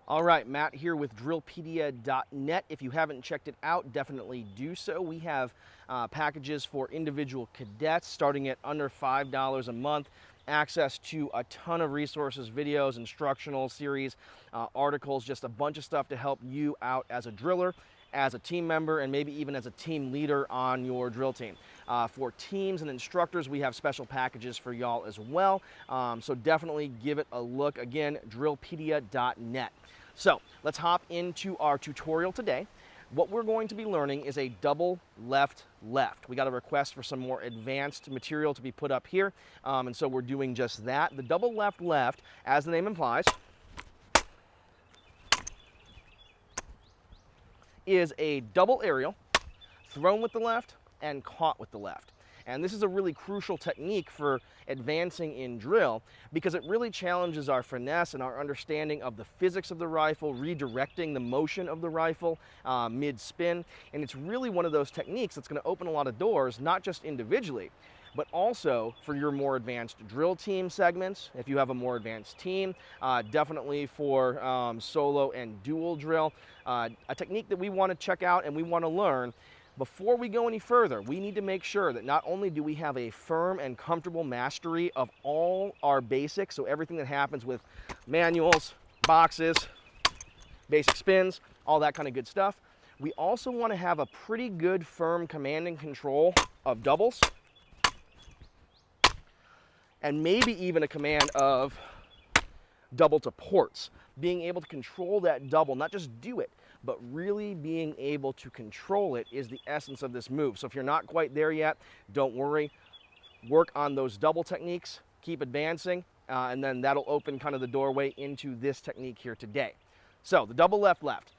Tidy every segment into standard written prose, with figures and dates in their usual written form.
All right, Matt here with Drilpedia.net. If you haven't checked it out, definitely do so. We have packages for individual cadets starting at under $5 a month, access to a ton of resources, videos, instructional series, articles, just a bunch of stuff to help you out as a driller, as a team member, and maybe even as a team leader on your drill team. For teams and instructors, we have special packages for y'all as well. So definitely give it a look. Again, Drilpedia.net. So let's hop into our tutorial today. What we're going to be learning is a double left left. We got a request for some more advanced material to be put up here, and so we're doing just that. The double left left, as the name implies, is a double aerial thrown with the left and caught with the left. And this is a really crucial technique for advancing in drill because it really challenges our finesse and our understanding of the physics of the rifle, redirecting the motion of the rifle mid-spin. And it's really one of those techniques that's going to open a lot of doors, not just individually, but also for your more advanced drill team segments. If you have a more advanced team, definitely for solo and dual drill, a technique that we want to check out and we want to learn. Before we go any further, we need to make sure that not only do we have a firm and comfortable mastery of all our basics, so everything that happens with manuals, boxes, basic spins, all that kind of good stuff, we also want to have a pretty good firm command and control of doubles, and maybe even a command of double to ports. Being able to control that double, not just do it, but really being able to control it is the essence of this move. So if you're not quite there yet, don't worry. Work on those double techniques, keep advancing, and then that'll open kind of the doorway into this technique here today. So the double left left.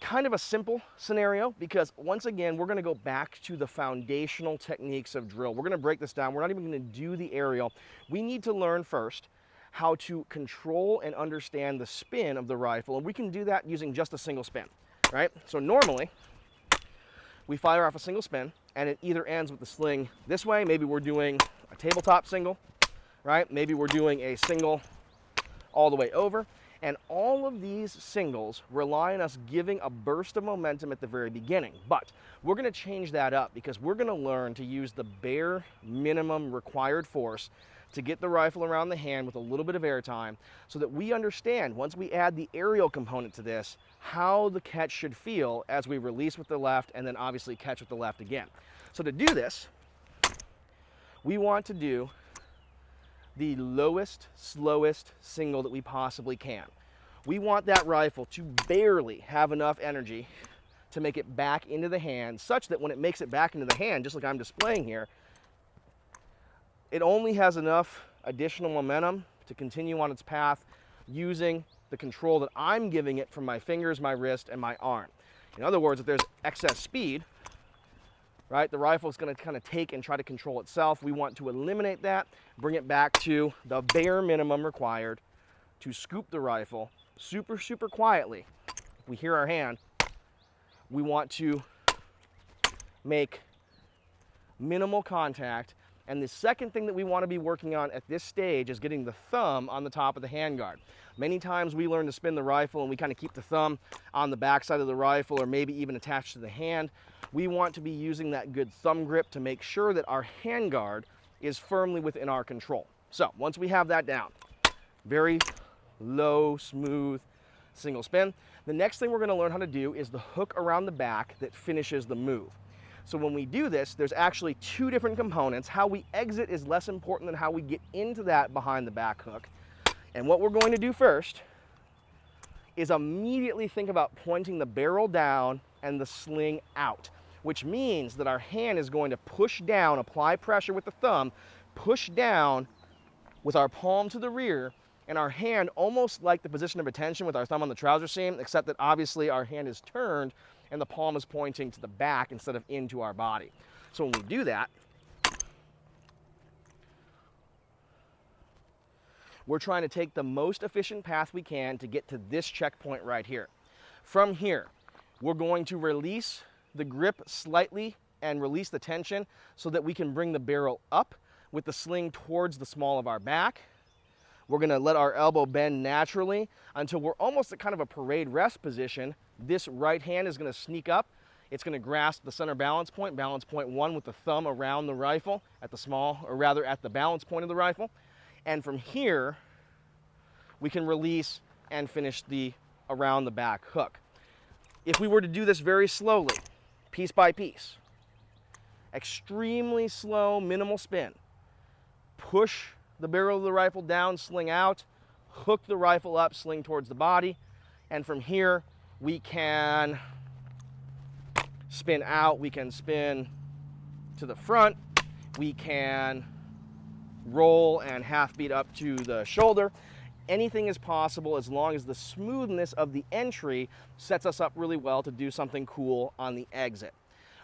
Kind of a simple scenario because once again, we're gonna go back to the foundational techniques of drill. We're gonna break this down. We're not even gonna do the aerial. We need to learn first how to control and understand the spin of the rifle, and we can do that using just a single spin, right? So normally, we fire off a single spin, and it either ends with the sling this way, maybe we're doing a tabletop single, right? Maybe we're doing a single all the way over, and all of these singles rely on us giving a burst of momentum at the very beginning, but we're gonna change that up because we're gonna learn to use the bare minimum required force to get the rifle around the hand with a little bit of air time so that we understand, once we add the aerial component to this, how the catch should feel as we release with the left and then obviously catch with the left again. So to do this, we want to do the lowest, slowest single that we possibly can. We want that rifle to barely have enough energy to make it back into the hand such that when it makes it back into the hand, just like I'm displaying here, it only has enough additional momentum to continue on its path using the control that I'm giving it from my fingers, my wrist, and my arm. In other words, if there's excess speed, right, the rifle is going to kind of take and try to control itself. We want to eliminate that, bring it back to the bare minimum required to scoop the rifle super, super quietly. If we hear our hand, we want to make minimal contact. And the second thing that we want to be working on at this stage is getting the thumb on the top of the handguard. Many times we learn to spin the rifle and we kind of keep the thumb on the backside of the rifle or maybe even attached to the hand. We want to be using that good thumb grip to make sure that our handguard is firmly within our control. So once we have that down, very low, smooth, single spin, the next thing we're going to learn how to do is the hook around the back that finishes the move. So when we do this, there's actually two different components. How we exit is less important than how we get into that behind the back hook. And what we're going to do first is immediately think about pointing the barrel down and the sling out, which means that our hand is going to push down, apply pressure with the thumb, push down with our palm to the rear, and our hand almost like the position of attention with our thumb on the trouser seam, except that obviously our hand is turned and the palm is pointing to the back instead of into our body. So when we do that, we're trying to take the most efficient path we can to get to this checkpoint right here. From here, we're going to release the grip slightly and release the tension so that we can bring the barrel up with the sling towards the small of our back. We're gonna let our elbow bend naturally until we're almost at kind of a parade rest position. This right hand is gonna sneak up. It's gonna grasp the center balance point 1, with the thumb around the rifle at the small, or rather at the balance point of the rifle. And from here, we can release and finish the around the back hook. If we were to do this very slowly, piece by piece, extremely slow, minimal spin, push the barrel of the rifle down, sling out, hook the rifle up, sling towards the body, and from here we can spin out, we can spin to the front, we can roll and half beat up to the shoulder. Anything is possible as long as the smoothness of the entry sets us up really well to do something cool on the exit.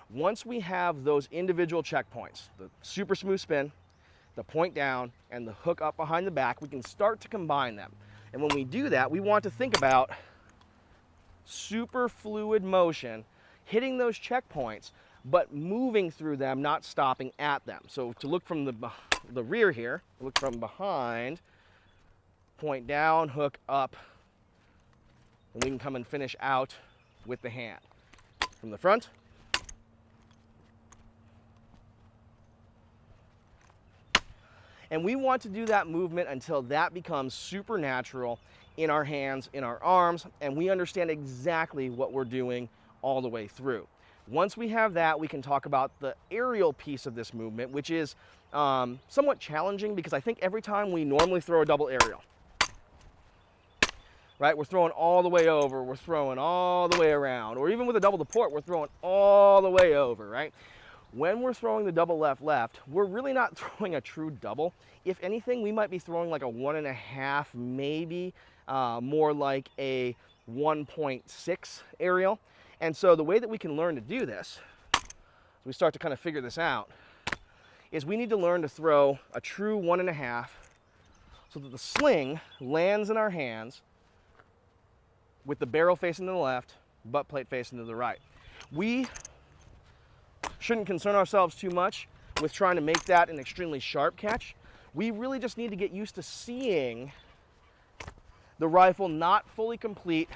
Once we have those individual checkpoints, the super smooth spin, the point down, and the hook up behind the back, we can start to combine them. And when we do that, we want to think about super fluid motion, hitting those checkpoints, but moving through them, not stopping at them. So to look from the rear here, look from behind, point down, hook up, and we can come and finish out with the hand. From the front, and we want to do that movement until that becomes supernatural in our hands, in our arms, and we understand exactly what we're doing all the way through. Once we have that, we can talk about the aerial piece of this movement, which is somewhat challenging because I think every time we normally throw a double aerial, right, we're throwing all the way over, we're throwing all the way around, or even with a double deport, we're throwing all the way over, right? When we're throwing the double left-left, we're really not throwing a true double. If anything, we might be throwing like a 1.5, maybe more like a 1.6 aerial. And so the way that we can learn to do this, as we start to kind of figure this out, is we need to learn to throw a true 1.5 so that the sling lands in our hands with the barrel facing to the left, butt plate facing to the right. We shouldn't concern ourselves too much with trying to make that an extremely sharp catch. We really just need to get used to seeing the rifle not fully complete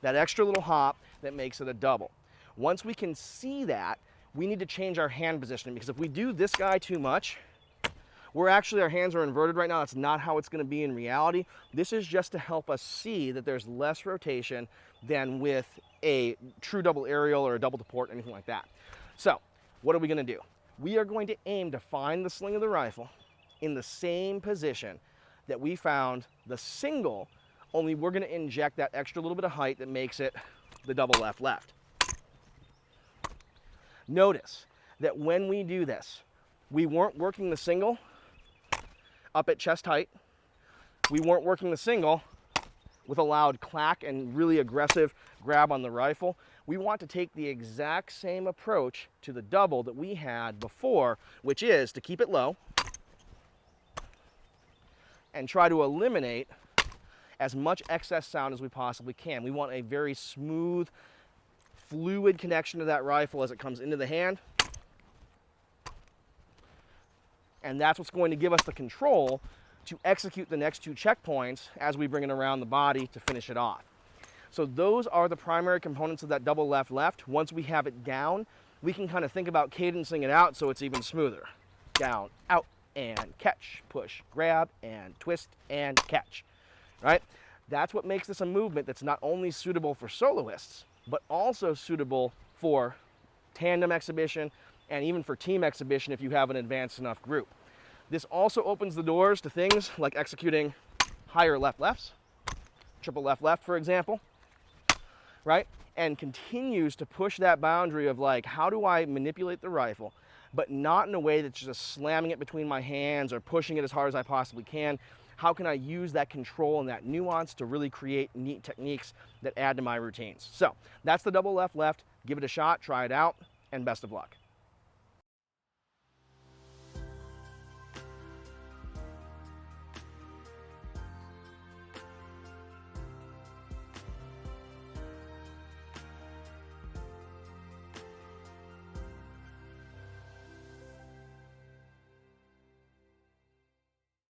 that extra little hop that makes it a double. Once we can see that, we need to change our hand positioning, because if we do this guy too much, our hands are inverted right now. That's not how it's going to be in reality. This is just to help us see that there's less rotation than with a true double aerial or a double deport, anything like that. So what are we going to do? We are going to aim to find the sling of the rifle in the same position that we found the single, only we're going to inject that extra little bit of height that makes it the double left-left. Notice that when we do this, we weren't working the single up at chest height. We weren't working the single with a loud clack and really aggressive grab on the rifle. We want to take the exact same approach to the double that we had before, which is to keep it low and try to eliminate as much excess sound as we possibly can. We want a very smooth, fluid connection to that rifle as it comes into the hand. And that's what's going to give us the control to execute the next two checkpoints as we bring it around the body to finish it off. So those are the primary components of that double left-left. Once we have it down, we can kind of think about cadencing it out so it's even smoother. Down, out, and catch, push, grab, and twist, and catch, right? That's what makes this a movement that's not only suitable for soloists, but also suitable for tandem exhibition and even for team exhibition if you have an advanced enough group. This also opens the doors to things like executing higher left-lefts, triple left-left, for example, right? And continues to push that boundary of like, how do I manipulate the rifle, but not in a way that's just slamming it between my hands or pushing it as hard as I possibly can. How can I use that control and that nuance to really create neat techniques that add to my routines? So that's the double left-left. Give it a shot, try it out, and best of luck.